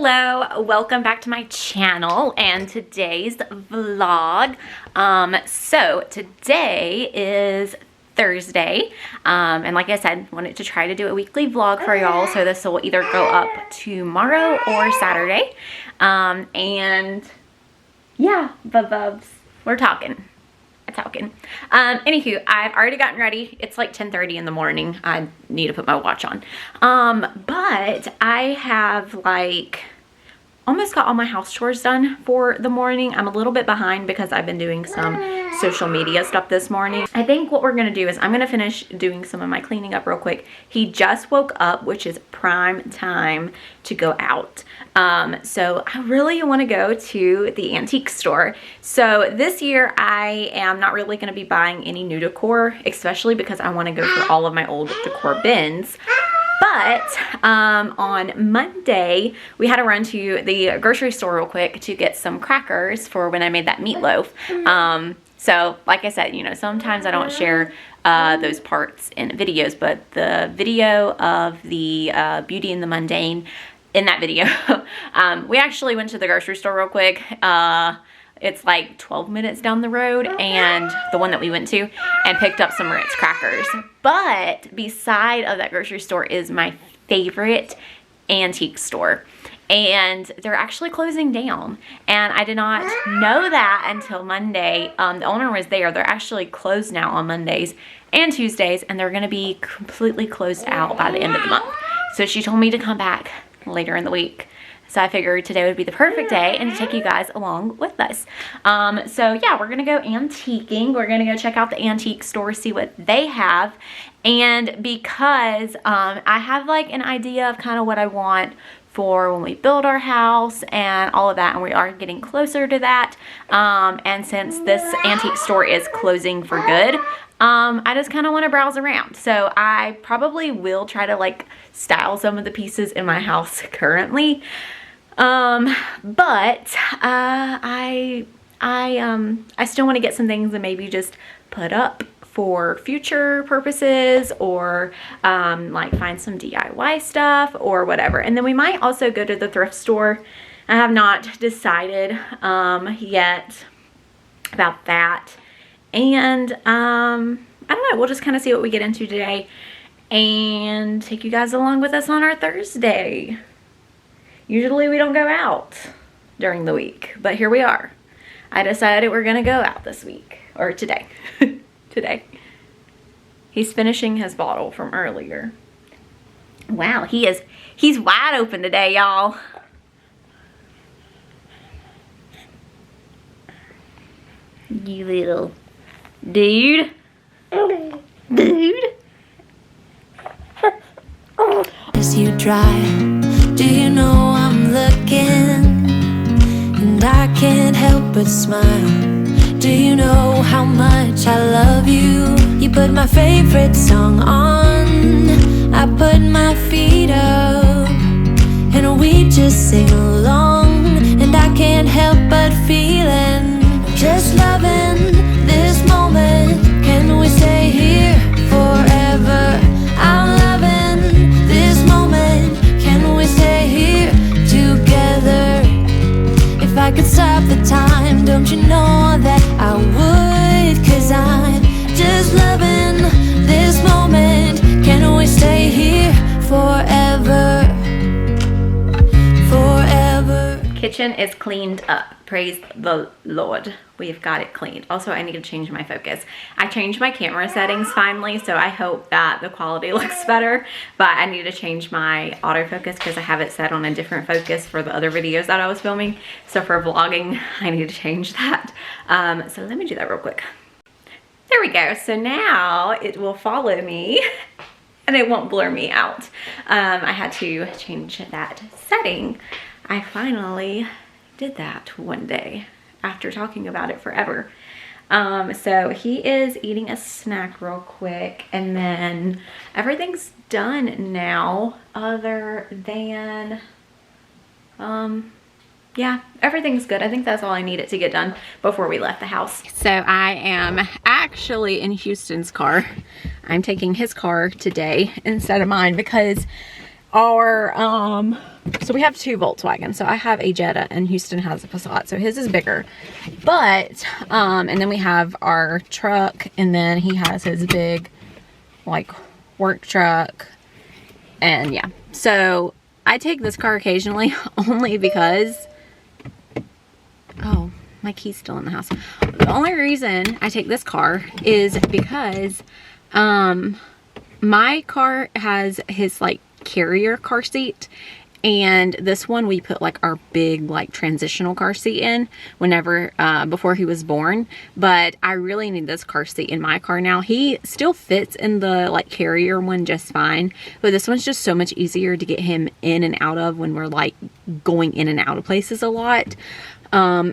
Hello, welcome back to my channel and today's vlog. So today is Thursday, and like I said, wanted to try to do a weekly vlog for y'all, so this will either go up tomorrow or Saturday. And yeah, bubs, we're talking. Anywho, I've already gotten ready. It's like 10:30 in the morning. I need to put my watch on. But I have like almost got all my house chores done for the morning. I'm a little bit behind because I've been doing some social media stuff this morning. I think what we're gonna do is I'm gonna finish doing some of my cleaning up real quick. He just woke up, which is prime time to go out. So I really want to go to the antique store. So this year I am not really going to be buying any new decor, especially because I want to go through all of my old decor bins. But on Monday, we had to run to the grocery store real quick to get some crackers for when I made that meatloaf. So like I said, you know, sometimes I don't share those parts in videos, but the video of the Beauty and the Mundane, in that video, we actually went to the grocery store real quick. It's like 12 minutes down the road, and the one that we went to, and picked up some Ritz crackers. But beside of that grocery store is my favorite antique store, and they're actually closing down, and I did not know that until Monday. The owner was there. They're actually closed now on Mondays and Tuesdays, and they're going to be completely closed out by the end of the month. So she told me to come back later in the week. So I figured today would be the perfect day and to take you guys along with us. So yeah, we're gonna go antiquing. We're gonna go check out the antique store, see what they have. And because I have like an idea of kind of what I want for when we build our house and all of that, and we are getting closer to that. And since this antique store is closing for good, I just kind of want to browse around. So I probably will try to like style some of the pieces in my house currently. But I still want to get some things and maybe just put up for future purposes, or like find some DIY stuff or whatever. And then we might also go to the thrift store. I have not decided yet about that. And I don't know, we'll just kind of see what we get into today and take you guys along with us on our Thursday. Usually we don't go out during the week, but here we are. I decided we're gonna go out this week, or today. Today. He's finishing his bottle from earlier. Wow, he's wide open today, y'all. You little dude. Dude. As you drive, do you know I'm looking? And I can't help but smile. Do you know how much I love you? You put my favorite song on, I put my feet up, and we just sing along. And I can't help but feeling, just loving this moment. Can we stay here forever? I'm loving this moment. Can we stay here together? If I could stop the time, don't you know that I would? 'Cause I'm just loving this moment. Can we stay here forever? Forever. Kitchen is cleaned up. Praise the Lord. We've got it cleaned. Also, I need to change my focus. I changed my camera settings finally, so I hope that the quality looks better. But I need to change my autofocus because I have it set on a different focus for the other videos that I was filming. So for vlogging, I need to change that. So let me do that real quick. There we go. So now it will follow me and it won't blur me out. I had to change that setting. I finally did that one day after talking about it forever. So he is eating a snack real quick, and then everything's done now other than yeah, everything's good. I think that's all I needed to get done before we left the house. So I am actually in Houston's car. I'm taking his car today instead of mine because are, so we have 2 Volkswagens. So I have a Jetta and Houston has a Passat. So his is bigger. But, and then we have our truck, and then he has his big, like, work truck. And yeah. So I take this car occasionally only because, oh, my key's still in the house. The only reason I take this car is because, my car has his like carrier car seat, and this one we put like our big like transitional car seat in whenever before he was born. But I really need this car seat in my car now. He still fits in the like carrier one just fine, but this one's just so much easier to get him in and out of when we're like going in and out of places a lot.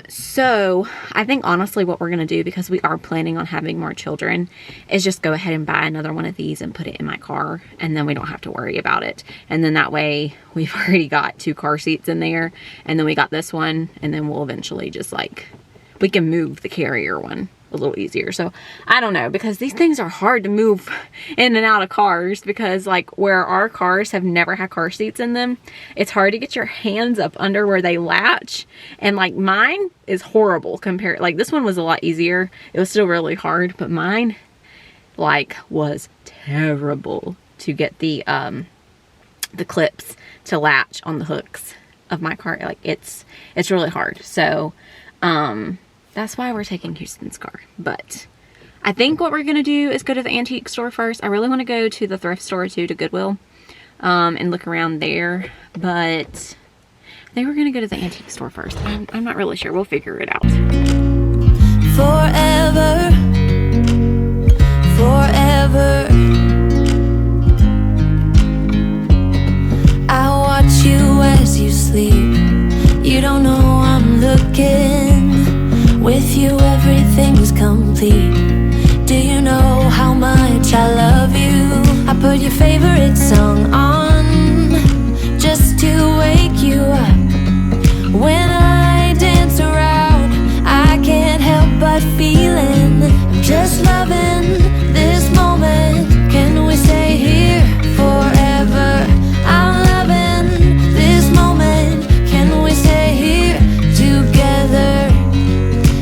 So I think honestly what we're going to do, because we are planning on having more children, is just go ahead and buy another one of these and put it in my car, and then we don't have to worry about it. And then that way we've already got 2 car seats in there, and then we got this one, and then we'll eventually just like, we can move the carrier one a little easier. So I don't know, because these things are hard to move in and out of cars, because like where our cars have never had car seats in them, it's hard to get your hands up under where they latch. And like mine is horrible compared, like this one was a lot easier. It was still really hard, but mine like was terrible to get the clips to latch on the hooks of my car. Like it's really hard. So that's why we're taking Houston's car. But I think what we're going to do is go to the antique store first. I really want to go to the thrift store too, to Goodwill, and look around there. But I think we're going to go to the antique store first. I'm not really sure. We'll figure it out. Forever, forever, I watch you as you sleep. You don't know I'm looking. With you everything's complete. Do you know how much I love you? I put your favorite song on just to wake you up. When I dance around, I can't help but feeling I'm just loving this moment. Can we stay here forever? I'm loving this moment. Can we stay here together?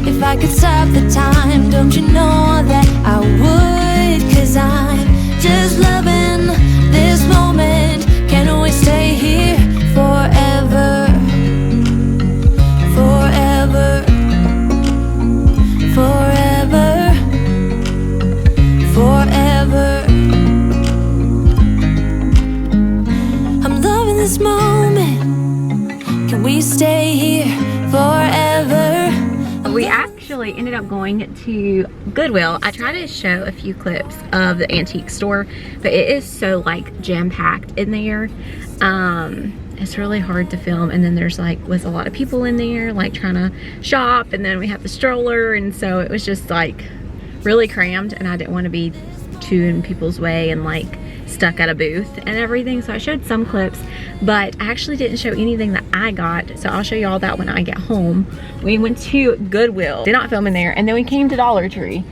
If I could stop the time, don't you know that I would? 'Cause I'm just loving this moment. Can we stay here forever? Forever, forever, forever. I'm loving this moment. Can we stay here forever? We actually ended up going to Goodwill. I tried to show a few clips of the antique store, but it is so like jam-packed in there. It's really hard to film, and then there's like was a lot of people in there like trying to shop, and then we have the stroller, and so it was just like really crammed, and I didn't want to be too in people's way and like stuck at a booth and everything. So I showed some clips, but I actually didn't show anything that I got, so I'll show you all that when I get home. We went to Goodwill, did not film in there, and then we came to Dollar Tree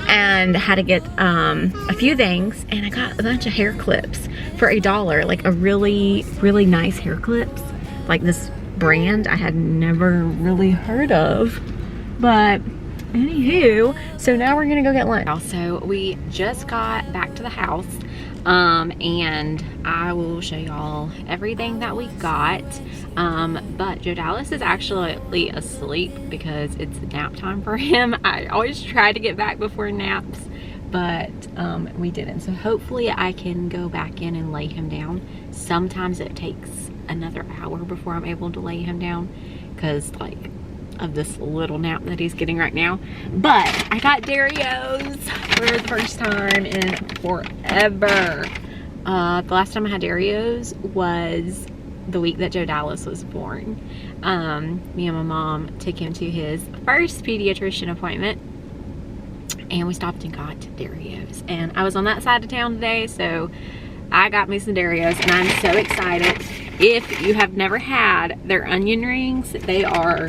and had to get a few things, and I got a bunch of hair clips for $1, like a really nice hair clips, like this brand I had never really heard of. But anywho, so now we're gonna go get lunch. Also, we just got back to the house, and I will show y'all everything that we got. But Joe Dallas is actually asleep because it's nap time for him. I always try to get back before naps, but we didn't. So hopefully I can go back in and lay him down. Sometimes it takes another hour before I'm able to lay him down, because like of this little nap that he's getting right now. But I got Darios for the first time in forever. The last time I had Darios was the week that Joe Dallas was born. Me and my mom took him to his first pediatrician appointment, and we stopped and got Darios. And I was on that side of town today, so I got me some Darios, and I'm so excited. If you have never had their onion rings, they are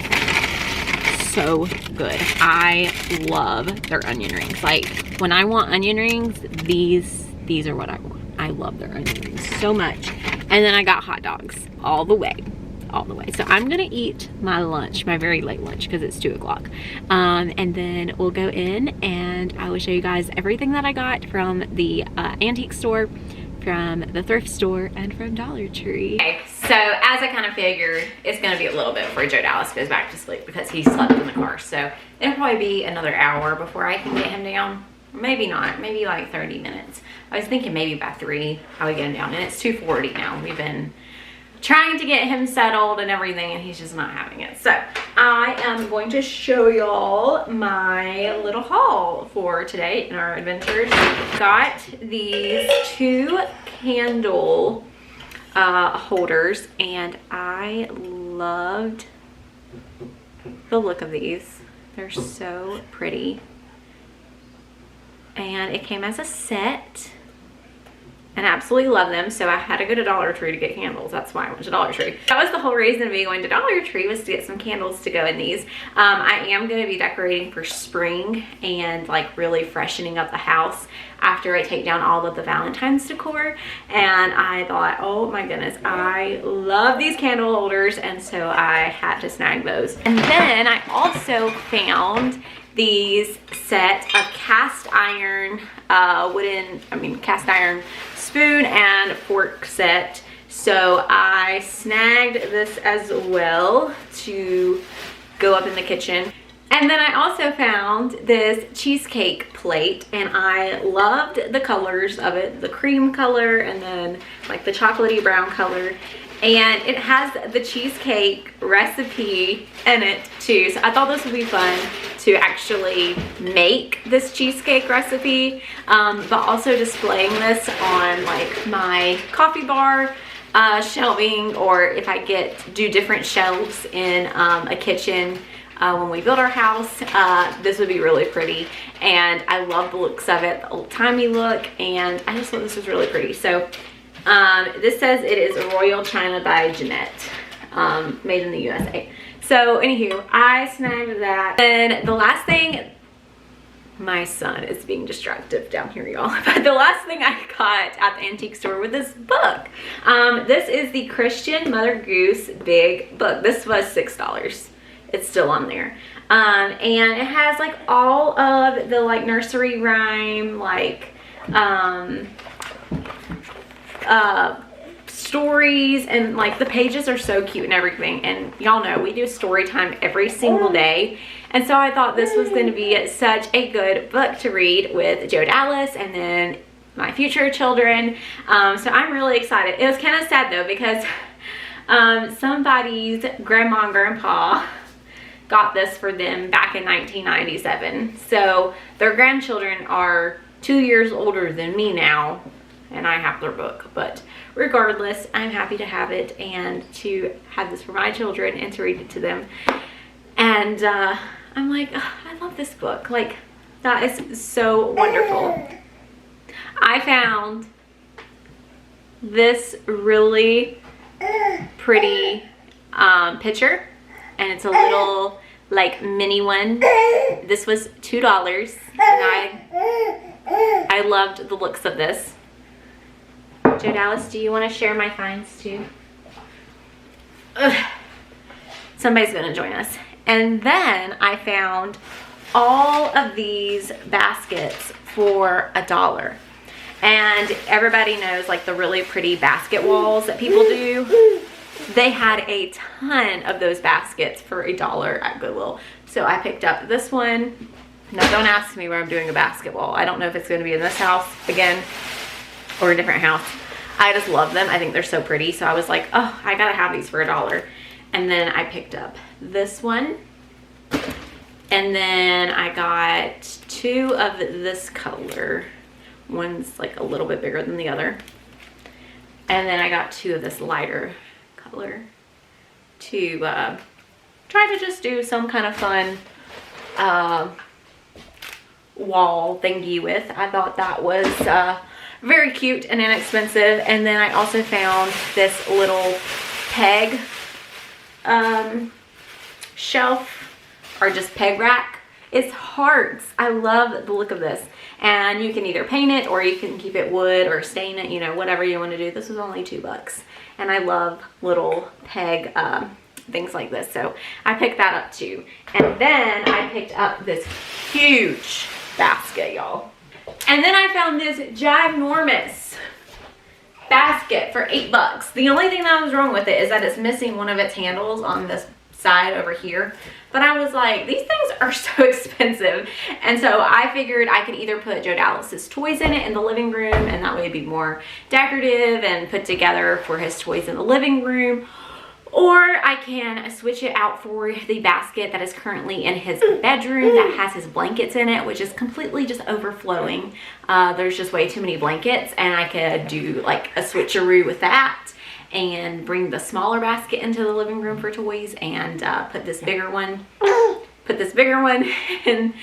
so good. I love their onion rings. Like when I want onion rings, these are what I want. I love their onion rings so much. And then I got hot dogs all the way. So I'm gonna eat my lunch, my very late lunch, because it's 2 o'clock. And then we'll go in and I will show you guys everything that I got from the antique store, from the thrift store, and from Dollar Tree. Okay, so as I kind of figured, it's gonna be a little bit before Joe Dallas goes back to sleep because he slept in the car. So it'll probably be another hour before I can get him down. Maybe not, maybe like 30 minutes. I was thinking maybe by 3 I would get him down, and it's 2:40 now. We've been trying to get him settled and everything, and he's just not having it. So I am going to show y'all my little haul for today in our adventures. Got these 2 candle holders, and I loved the look of these. They're so pretty, and it came as a set. And I absolutely love them, so I had to go to Dollar Tree to get candles. That's why I went to Dollar Tree. That was the whole reason of me going to Dollar Tree, was to get some candles to go in these. I am going to be decorating for spring and like really freshening up the house after I take down all of the Valentine's decor. And I thought, oh my goodness, I love these candle holders, and so I had to snag those. And then I also found these set of cast iron cast iron spoon and fork set. So I snagged this as well to go up in the kitchen. And then I also found this cheesecake plate, and I loved the colors of it, the cream color and then like the chocolatey brown color. And it has the cheesecake recipe in it too. So I thought this would be fun to actually make this cheesecake recipe, but also displaying this on like my coffee bar shelving, or if I do different shelves in a kitchen when we build our house. This would be really pretty, and I love the looks of it, the old-timey look, and I just thought this was really pretty. So this says it is Royal China by Jeanette, made in the USA. So anywho, I snagged that. And the last thing, my son is being destructive down here, y'all. But the last thing I got at the antique store was this book. This is the Christian Mother Goose Big Book. This was $6. It's still on there. And it has like all of the like nursery rhyme, like stories, and like the pages are so cute and everything. And y'all know we do story time every single day, and so I thought this was going to be such a good book to read with Joe Dallas and then my future children. So I'm really excited. It was kind of sad though, because somebody's grandma and grandpa got this for them back in 1997. So their grandchildren are 2 years older than me now, and I have their book. But regardless, I'm happy to have it and to have this for my children and to read it to them. And I'm like, oh, I love this book. Like, that is so wonderful. I found this really pretty picture, and it's a little like mini one. This was $2, and I loved the looks of this. Joe Dallas, do you want to share my finds too? Ugh. Somebody's gonna join us. And then I found all of these baskets for $1. And everybody knows like the really pretty basket walls that people do. They had a ton of those baskets for $1 at Goodwill. So I picked up this one. Now don't ask me where I'm doing a basket wall. I don't know if it's gonna be in this house again or a different house. I just love them. I think they're so pretty. So I was like, oh, I gotta have these for $1. And then I picked up this one. And then I got 2 of this color. One's like a little bit bigger than the other. And then I got 2 of this lighter color to try to just do some kind of fun wall thingy with. I thought that was very cute and inexpensive. And then I also found this little peg shelf, or just peg rack. It's hearts. I love the look of this. And you can either paint it or you can keep it wood or stain it, you know, whatever you want to do. This was only $2. And I love little peg things like this. So I picked that up too. And then I picked up this huge basket, y'all. And then I found this ginormous basket for $8. The only thing that was wrong with it is that it's missing one of its handles on this side over here. But I was like, these things are so expensive. And so I figured I could either put Joe Dallas's toys in it in the living room, and that way it'd be more decorative and put together for his toys in the living room. Or I can switch it out for the basket that is currently in his bedroom that has his blankets in it, which is completely just overflowing. There's just way too many blankets, and I could do like a switcheroo with that and bring the smaller basket into the living room for toys and put this bigger one in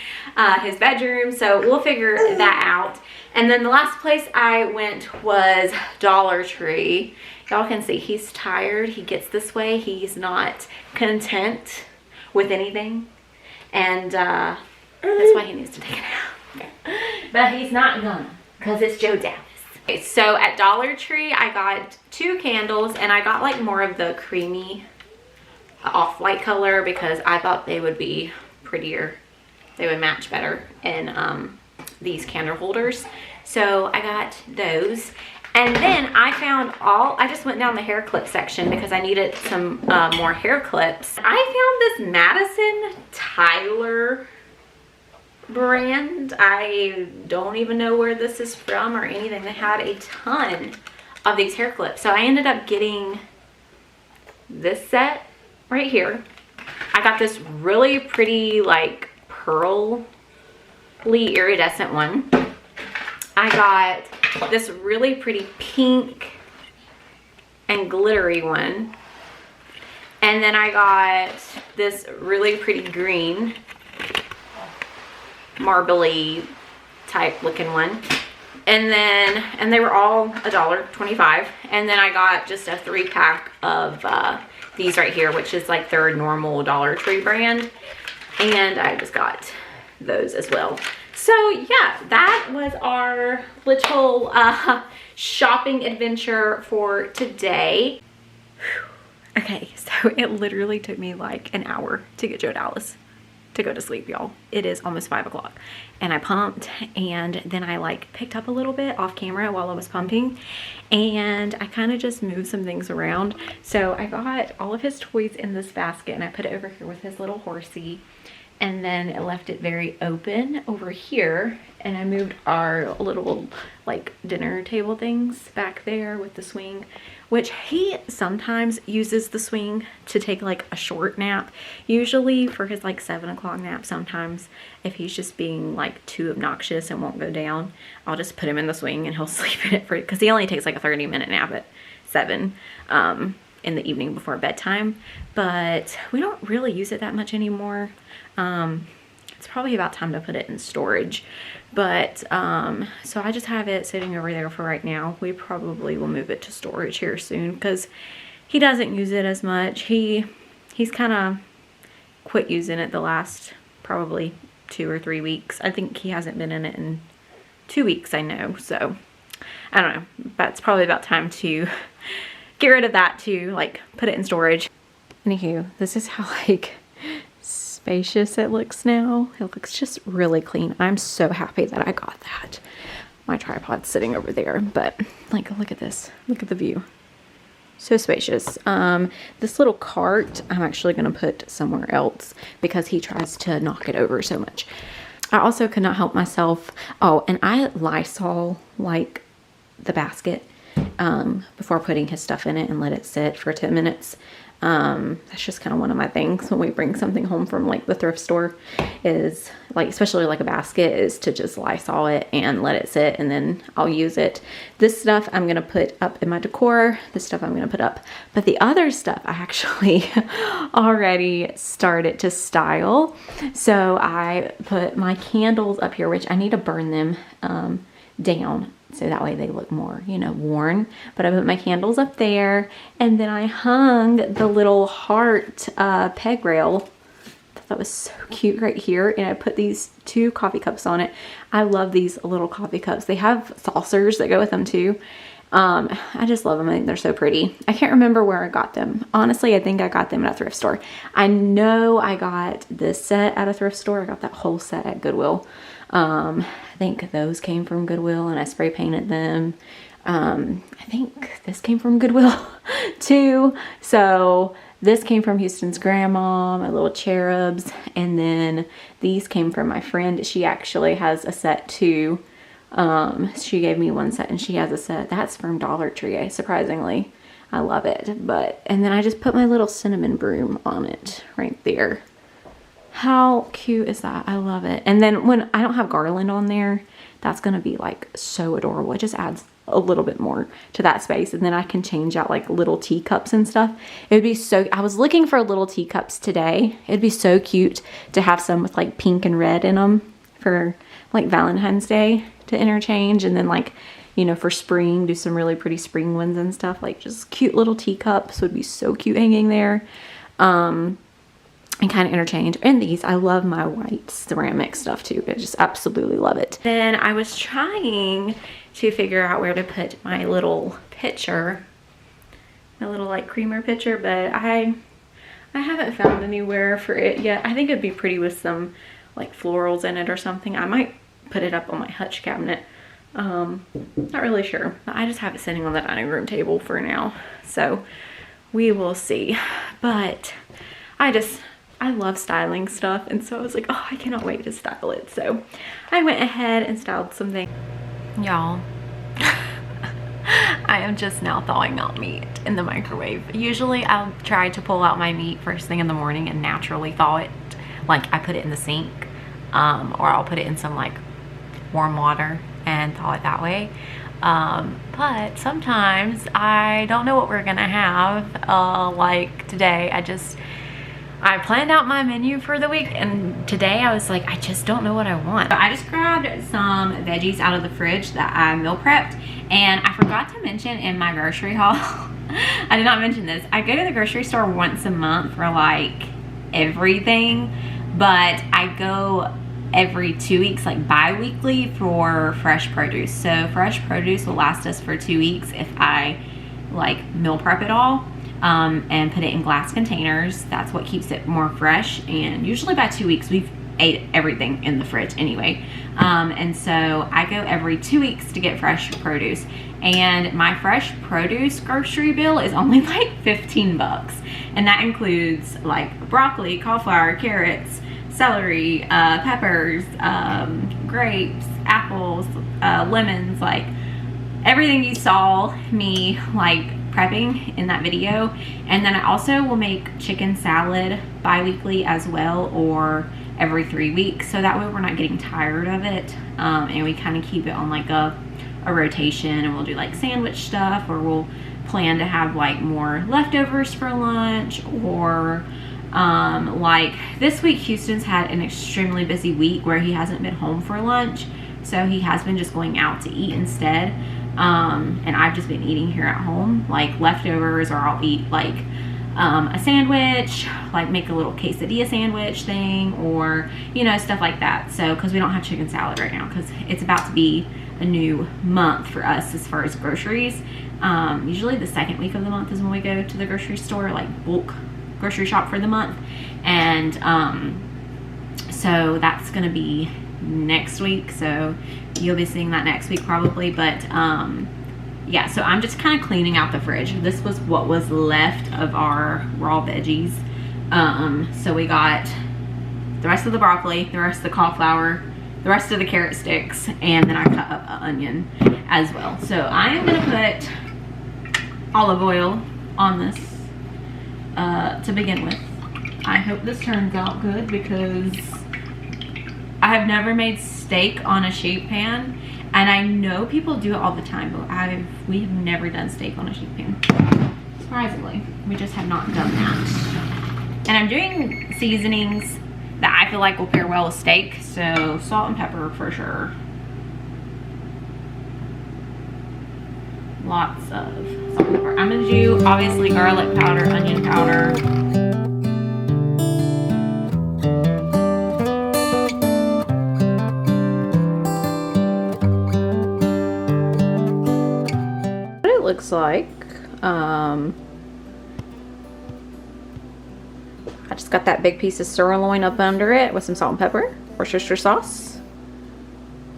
his bedroom. So we'll figure that out. And then the last place I went was Dollar Tree. Y'all can see he's tired. He gets this way. He's not content with anything. And that's why he needs to take a nap. But he's not gonna, because it's Joe Dallas. Okay, so at Dollar Tree, I got 2 candles, and I got like more of the creamy off-white color because I thought they would be prettier. They would match better in these candle holders. So I got those. And then I just went down the hair clip section because I needed some more hair clips. I found this Madison Tyler brand. I don't even know where this is from or anything. They had a ton of these hair clips. So I ended up getting this set right here. I got this really pretty like pearly iridescent one. I got this really pretty pink and glittery one. And then I got this really pretty green marbly type looking one. And they were all $1.25. And then I got just a 3-pack of these right here, which is like their normal Dollar Tree brand. And I just got those as well. So yeah, that was our little shopping adventure for today. Whew. Okay, so it literally took me like an hour to get Joe Dallas to go to sleep, y'all. It is almost 5 o'clock, and I pumped, and then I like picked up a little bit off camera while I was pumping, and I kind of just moved some things around. So I got all of his toys in this basket, and I put it over here with his little horsey. And then it left it very open over here, and I moved our little like dinner table things back there with the swing, which he sometimes uses the swing to take like a short nap, usually for his like 7 o'clock nap. Sometimes if he's just being like too obnoxious and won't go down, I'll just put him in the swing and he'll sleep in it for, because he only takes like a 30-minute nap at 7 in the evening before bedtime. But we don't really use it that much anymore. It's probably about time to put it in storage. But so I just have it sitting over there for right now. We probably will move it to storage here soon because he doesn't use it as much. He's kind of quit using it the last probably 2 or 3 weeks. I think he hasn't been in it in 2 weeks, I know. So I don't know, but it's probably about time to get rid of that, to like put it in storage. Anywho, this is how like spacious it looks now. It looks just really clean. I'm so happy that I got that. My tripod's sitting over there, but like, look at this. Look at the view. So spacious. This little cart I'm actually going to put somewhere else because he tries to knock it over so much. I also could not help myself. Oh, and I Lysol like the basket before putting his stuff in it and let it sit for 10 minutes. That's just kind of one of my things when we bring something home from like the thrift store, is like, especially like a basket, is to just Lysol it and let it sit, and then I'll use it. This stuff I'm going to put up in my decor. This stuff I'm going to put up, but the other stuff I actually already started to style. So I put my candles up here, which I need to burn them down so that way they look more, you know, worn. But I put my candles up there, and then I hung the little heart peg rail thought that was so cute right here. And I put these 2 coffee cups on it. I love these little coffee cups. They have saucers that go with them too. I just love them. I think they're so pretty. I can't remember where I got them. Honestly, I think I got them at a thrift store. I know I got this set at a thrift store. I got that whole set at Goodwill. I think those came from Goodwill and I spray painted them. I think this came from Goodwill too. So this came from Houston's grandma, my little cherubs. And then these came from my friend. She actually has a set too. She gave me one set and she has a set. That's from Dollar Tree, surprisingly. I love it. And then I just put my little cinnamon broom on it right there. How cute is that? I love it. And then when I don't have garland on there, that's going to be like so adorable. It just adds a little bit more to that space. And then I can change out like little teacups and stuff. It would be so, I was looking for little teacups today. It'd be so cute to have some with like pink and red in them for like Valentine's Day to interchange. And then like, you know, for spring, do some really pretty spring ones and stuff. Like just cute little teacups would be so cute hanging there. And kind of interchange. And these, I love my white ceramic stuff too. I just absolutely love it. Then I was trying to figure out where to put my little pitcher, my little like creamer pitcher, but I haven't found anywhere for it yet. I think it'd be pretty with some like florals in it or something. I might put it up on my hutch cabinet. Not really sure. But I just have it sitting on the dining room table for now. So we will see. But I love styling stuff, and so I was like, oh, I cannot wait to style it. So I went ahead and styled something. Y'all, I am just now thawing out meat in the microwave. Usually I'll try to pull out my meat first thing in the morning and naturally thaw it. Like I put it in the sink, or I'll put it in some like warm water and thaw it that way. But sometimes I don't know what we're gonna have. Like today, I planned out my menu for the week, and today I was like, I just don't know what I want. So I just grabbed some veggies out of the fridge that I meal prepped, and I forgot to mention in my grocery haul, I did not mention this, I go to the grocery store once a month for like everything, but I go every 2 weeks, like bi-weekly, for fresh produce. So fresh produce will last us for 2 weeks if I like meal prep it all. And put it in glass containers. That's what keeps it more fresh, and usually by 2 weeks we've ate everything in the fridge anyway. And so I go every 2 weeks to get fresh produce, and my fresh produce grocery bill is only like 15 bucks, and that includes like broccoli, cauliflower, carrots, celery, peppers, grapes, apples, lemons, like everything you saw me like prepping in that video. And then I also will make chicken salad bi-weekly as well, or every 3 weeks, so that way we're not getting tired of it, and we kind of keep it on like a rotation. And we'll do like sandwich stuff, or we'll plan to have like more leftovers for lunch, or like this week Houston's had an extremely busy week where he hasn't been home for lunch, so he has been just going out to eat instead. And I've just been eating here at home, like leftovers, or I'll eat like a sandwich, like make a little quesadilla sandwich thing, or you know, stuff like that. So because we don't have chicken salad right now, because it's about to be a new month for us as far as groceries. Usually the second week of the month is when we go to the grocery store, like bulk grocery shop for the month. And so that's gonna be next week, so you'll be seeing that next week probably. But yeah, so I'm just kind of cleaning out the fridge. This was what was left of our raw veggies. So we got the rest of the broccoli, the rest of the cauliflower, the rest of the carrot sticks, and then I cut up an onion as well. So I am gonna put olive oil on this to begin with. I hope this turns out good, because I have never made steak on a sheet pan, and I know people do it all the time, but we have never done steak on a sheet pan. Surprisingly, we just have not done that. And I'm doing seasonings that I feel like will pair well with steak, so salt and pepper for sure. Lots of salt and pepper. I'm gonna do obviously garlic powder, onion powder. looks like. I just got that big piece of sirloin up under it with some salt and pepper, Worcestershire sauce.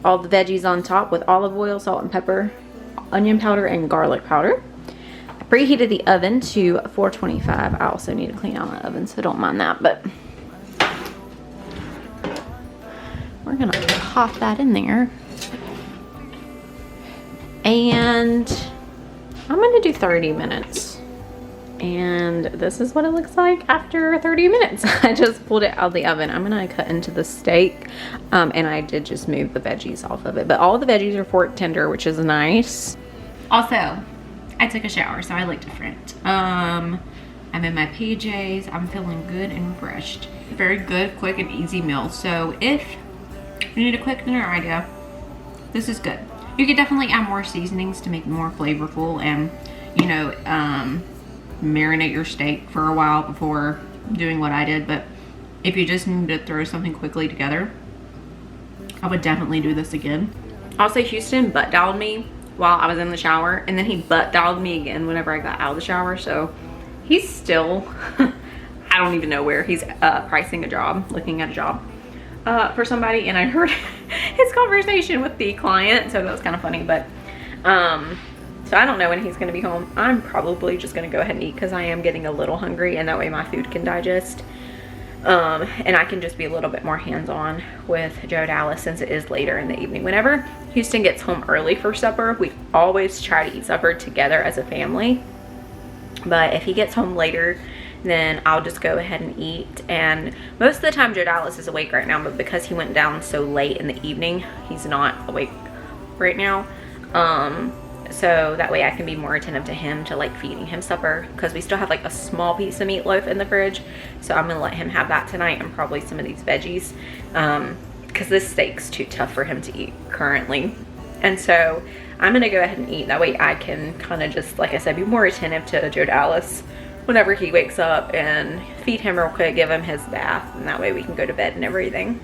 All the veggies on top with olive oil, salt and pepper, onion powder, and garlic powder. I preheated the oven to 425. I also need to clean out my oven, so don't mind that, but we're gonna pop that in there. And I'm gonna do 30 minutes. And this is what it looks like after 30 minutes. I just pulled it out of the oven. I'm gonna cut into the steak, and I did just move the veggies off of it. But all the veggies are fork tender, which is nice. Also, I took a shower, so I look different. I'm in my PJs. I'm feeling good and refreshed. Very good, quick, and easy meal. So if you need a quick dinner idea, this is good. You could definitely add more seasonings to make it more flavorful, and you know, marinate your steak for a while before doing what I did. But if you just need to throw something quickly together, I would definitely do this again. Also, Houston butt dialed me while I was in the shower, and then he butt dialed me again whenever I got out of the shower. So he's still I don't even know where he's pricing a job, looking at a job for somebody, and I heard his conversation with the client, so that was kind of funny. But so I don't know when he's going to be home. I'm probably just going to go ahead and eat because I am getting a little hungry, and that way my food can digest. And I can just be a little bit more hands-on with Joe Dallas since it is later in the evening. Whenever Houston gets home early for supper, we always try to eat supper together as a family. But if he gets home later, then I'll just go ahead and eat. And most of the time Joe Dallas is awake right now, but because he went down so late in the evening, he's not awake right now. So that way I can be more attentive to him, to like feeding him supper, because we still have like a small piece of meatloaf in the fridge. So I'm gonna let him have that tonight, and probably some of these veggies, because this steak's too tough for him to eat currently. And so I'm gonna go ahead and eat. That way I can kind of just, like I said, be more attentive to Joe Dallas whenever he wakes up, and feed him real quick, give him his bath, and that way we can go to bed and everything.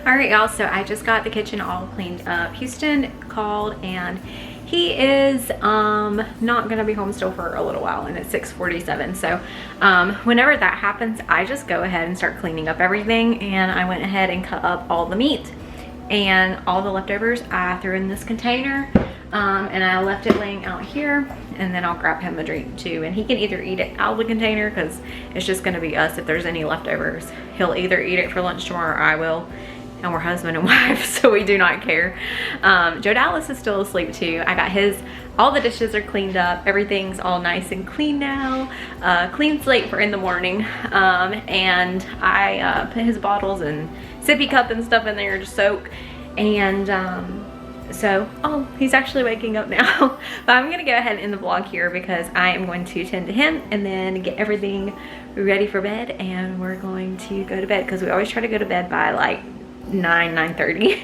All right, y'all, so I just got the kitchen all cleaned up. Houston called, and he is not gonna be home still for a little while, and it's 6:47. So whenever that happens, I just go ahead and start cleaning up everything. And I went ahead and cut up all the meat, and all the leftovers I threw in this container, and I left it laying out here. And then I'll grab him a drink too, and he can either eat it out of the container, because it's just gonna be us if there's any leftovers. He'll either eat it for lunch tomorrow, or I will. And we're husband and wife, so we do not care. Joe Dallas is still asleep too. I got his, all the dishes are cleaned up. Everything's all nice and clean now. Clean slate for in the morning. And I put his bottles and sippy cup and stuff in there to soak. And so, oh, he's actually waking up now. But I'm gonna go ahead and end the vlog here, because I am going to tend to him and then get everything ready for bed. And we're going to go to bed, because we always try to go to bed by like 9:30,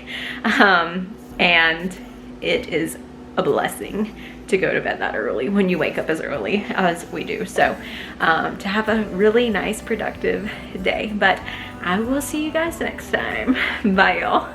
and it is a blessing to go to bed that early when you wake up as early as we do. So to have a really nice productive day. But I will see you guys next time. Bye, y'all.